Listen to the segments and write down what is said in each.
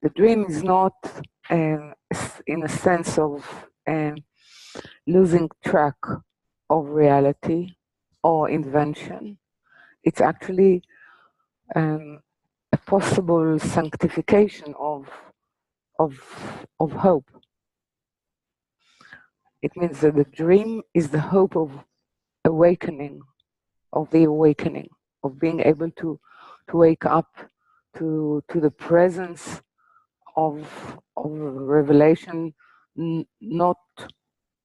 The dream is not in a sense of losing track of reality or invention. It's actually a possible sanctification of hope. It means that the dream is the hope of awakening, of the awakening, of being able to wake up to the presence of revelation, not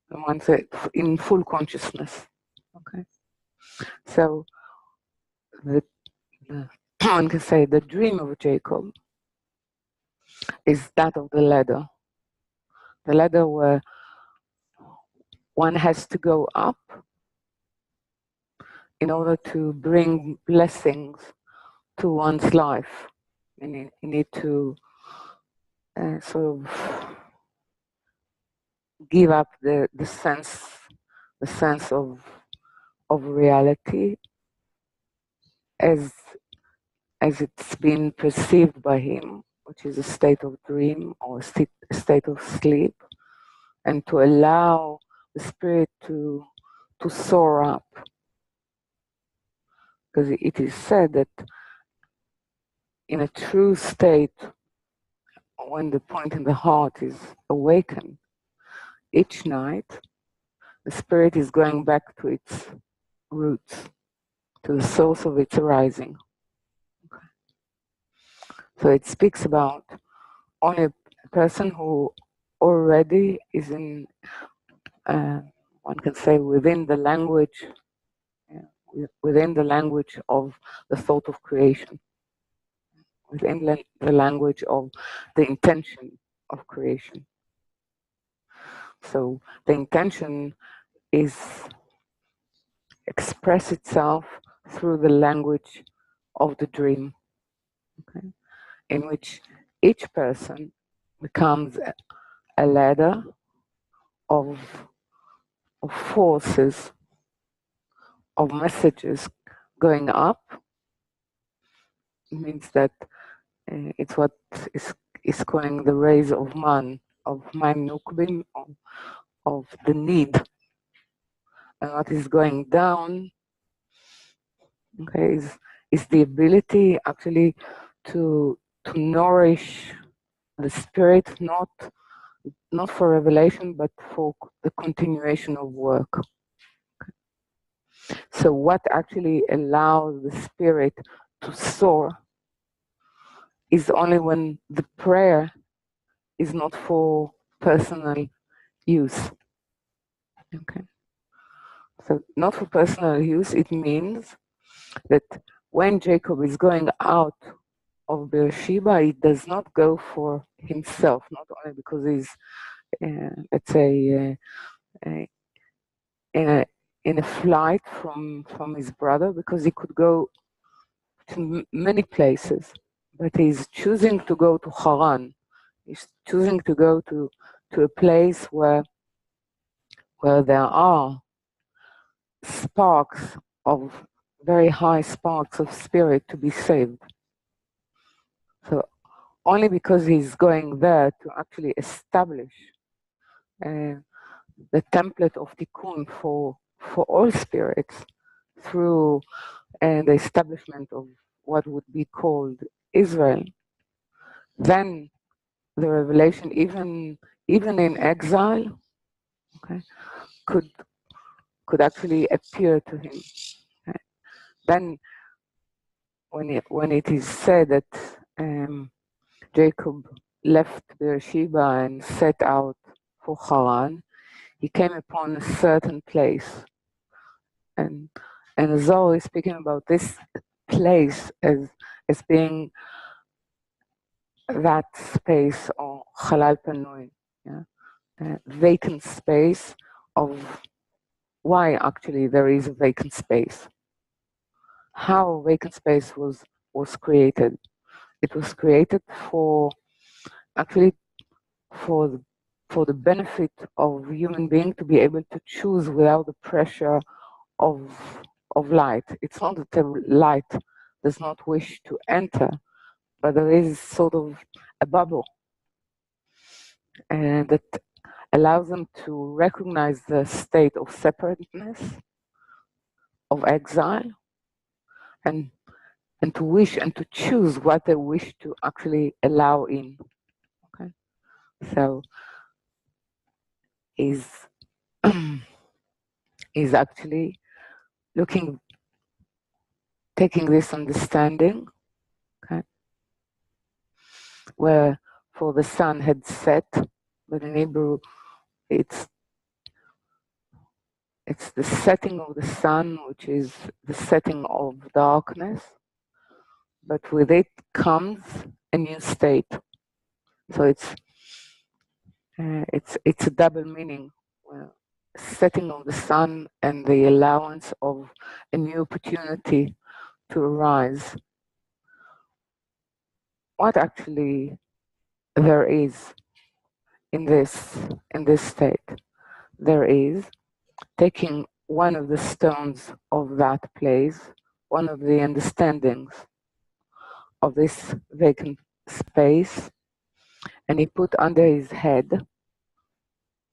one say in full consciousness. Okay, so the one can say the dream of Jacob is that of the ladder where one has to go up in order to bring blessings to one's life, and you need to sort of give up the sense of reality as it's been perceived by him, which is a state of dream or a state of sleep, and to allow the spirit to soar up. Because it is said that in a true state, when the point in the heart is awakened, each night the spirit is going back to its roots, to the source of its arising. Okay. So it speaks about only a person who already is in, one can say, within the language, within the language of the thought of creation, within the language of the intention of creation. So the intention is express itself through the language of the dream, okay, in which each person becomes a ladder of forces, of messages going up. It means that it's what is calling the rays of man nukbim, of the need. And what is going down, okay, is the ability actually to nourish the spirit, not for revelation, but for the continuation of work. Okay. So what actually allows the spirit to soar is only when the prayer is not for personal use. Okay. So not for personal use, it means that when Jacob is going out of Beersheba, he does not go for himself, not only because he's, let's say, in a flight from his brother, because he could go to many places, but he's choosing to go to Haran. He's choosing to go to a place where there are sparks of very high sparks of spirit to be saved. So only because he's going there to actually establish the template of tikkun for all spirits through the establishment of what would be called Israel, then the revelation, even in exile, okay, could actually appear to him. Okay. Then when it is said that Jacob left Beersheba and set out for Haran, he came upon a certain place, and Zohar is speaking about this place as being that space, or halal panui, vacant space. Of why actually there is a vacant space, how vacant space was created. It was created for the benefit of human being to be able to choose without the pressure of light. It's not that the light does not wish to enter, but there is sort of a bubble, and that allows them to recognize the state of separateness, of exile, and to wish and to choose what they wish to actually allow in. Okay, so is is actually taking this understanding, okay, where for the sun had set, but in Hebrew it's the setting of the sun, which is the setting of darkness, but with it comes a new state. So it's a double meaning. Well, setting of the sun and the allowance of a new opportunity to arise. What actually there is in this state? There is taking one of the stones of that place, one of the understandings of this vacant space, and he put under his head,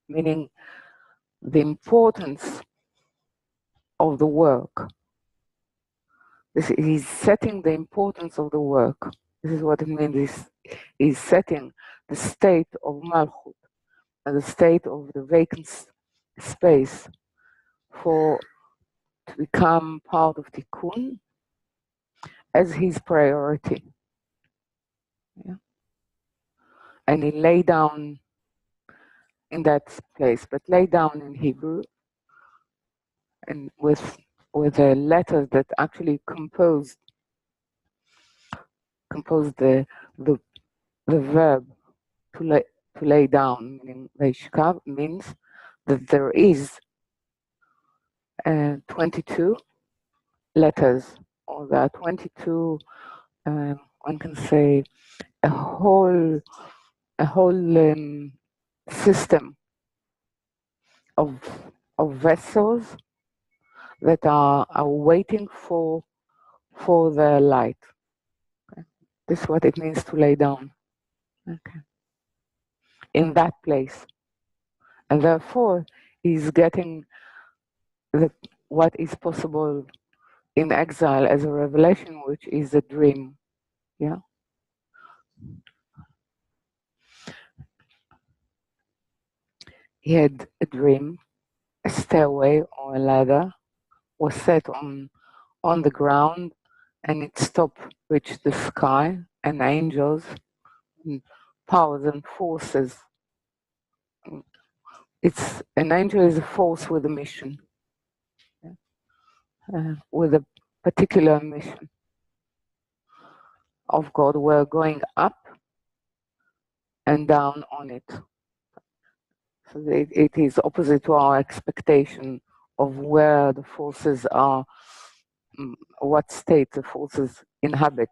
meaning the importance of the work. He's setting the importance of the work. This is what it means. He's setting the state of Malchut and the state of the vacant space to become part of Tikkun as his priority. Yeah? And he lay down in that place, but lay down in Hebrew and with the letters that actually compose the verb to lay down, meaning Vaishkav means that there is 22 letters, or there are 22, one can say, a whole system of vessels that are waiting for the light. Okay. This is what it means to lay down. Okay. In that place, and therefore he's getting what is possible in exile as a revelation, which is a dream. Yeah. He had a dream. A stairway or a ladder was set on the ground, and it stopped, reached the sky, and angels, and powers and forces. An angel is a force with a mission, with a particular mission of God. We're going up and down on it. So it is opposite to our expectation of where the forces are, what state the forces inhabit.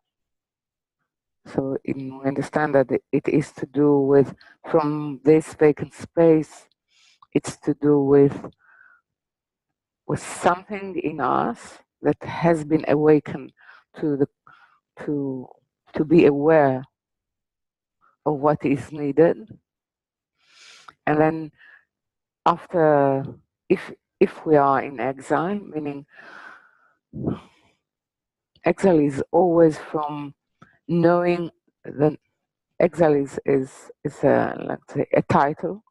So we understand that it is to do with, from this vacant space, it's to do with something in us that has been awakened to be aware of what is needed. And then after, if we are in exile, meaning exile is always from knowing that exile is let's say, a title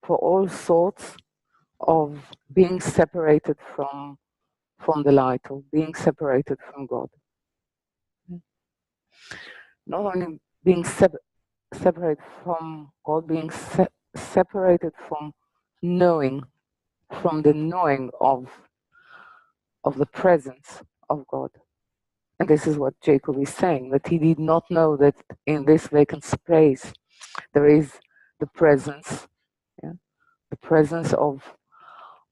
for all sorts of being separated from the light, or being separated from God. Not only being separated from God, being separated from knowing, from the knowing of the presence of God. And this is what Jacob is saying, that he did not know that in this vacant space there is the presence, yeah? The presence of,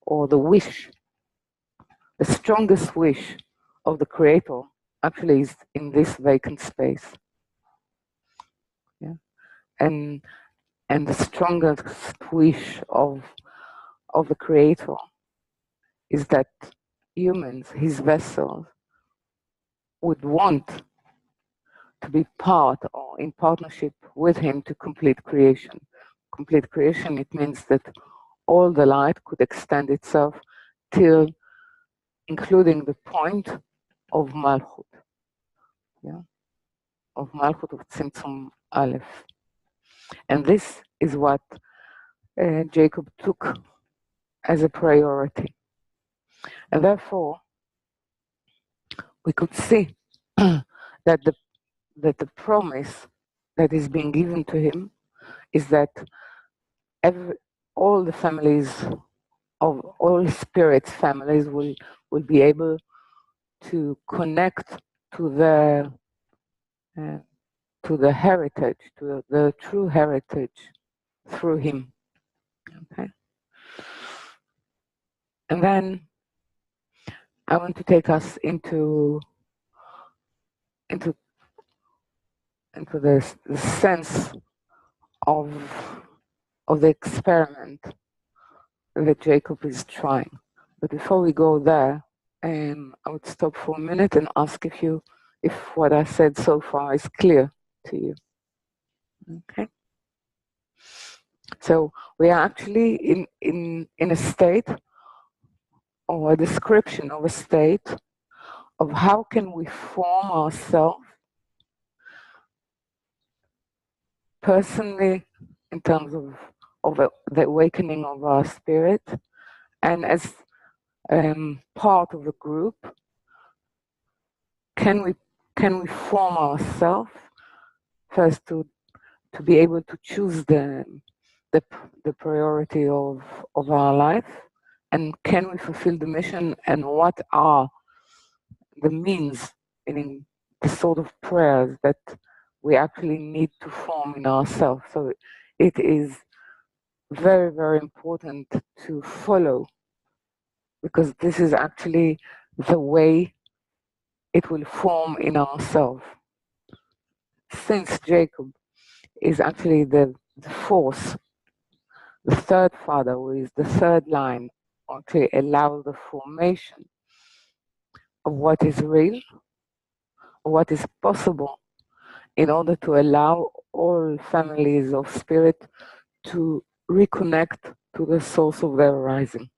or the wish, the strongest wish of the Creator actually is in this vacant space. Yeah? And the strongest wish of the Creator is that humans, his vessels, would want to be part or in partnership with him to complete creation. Complete creation, it means that all the light could extend itself till including the point of Malchut, yeah, of Malchut of Tzimtzum Aleph. And this is what Jacob took as a priority. And therefore, we could see that the promise that is being given to him is that all the families of all spirits families will be able to connect to the heritage, to the true heritage through him. Okay. And then I want to take us into the sense of the experiment that Jacob is trying. But before we go there, I would stop for a minute and ask if what I said so far is clear to you. Okay. So we are actually in a state, or a description of a state, of how can we form ourselves personally in terms of the awakening of our spirit, and as part of a group, can we form ourselves first to be able to choose the priority of our life, and can we fulfill the mission, and what are the means, meaning the sort of prayers that we actually need to form in ourselves. So it is very, very important to follow, because this is actually the way it will form in ourselves. Since Jacob is actually the force, the third father, who is the third line, actually allows the formation of what is real, what is possible, in order to allow all families of spirit to reconnect to the source of their rising.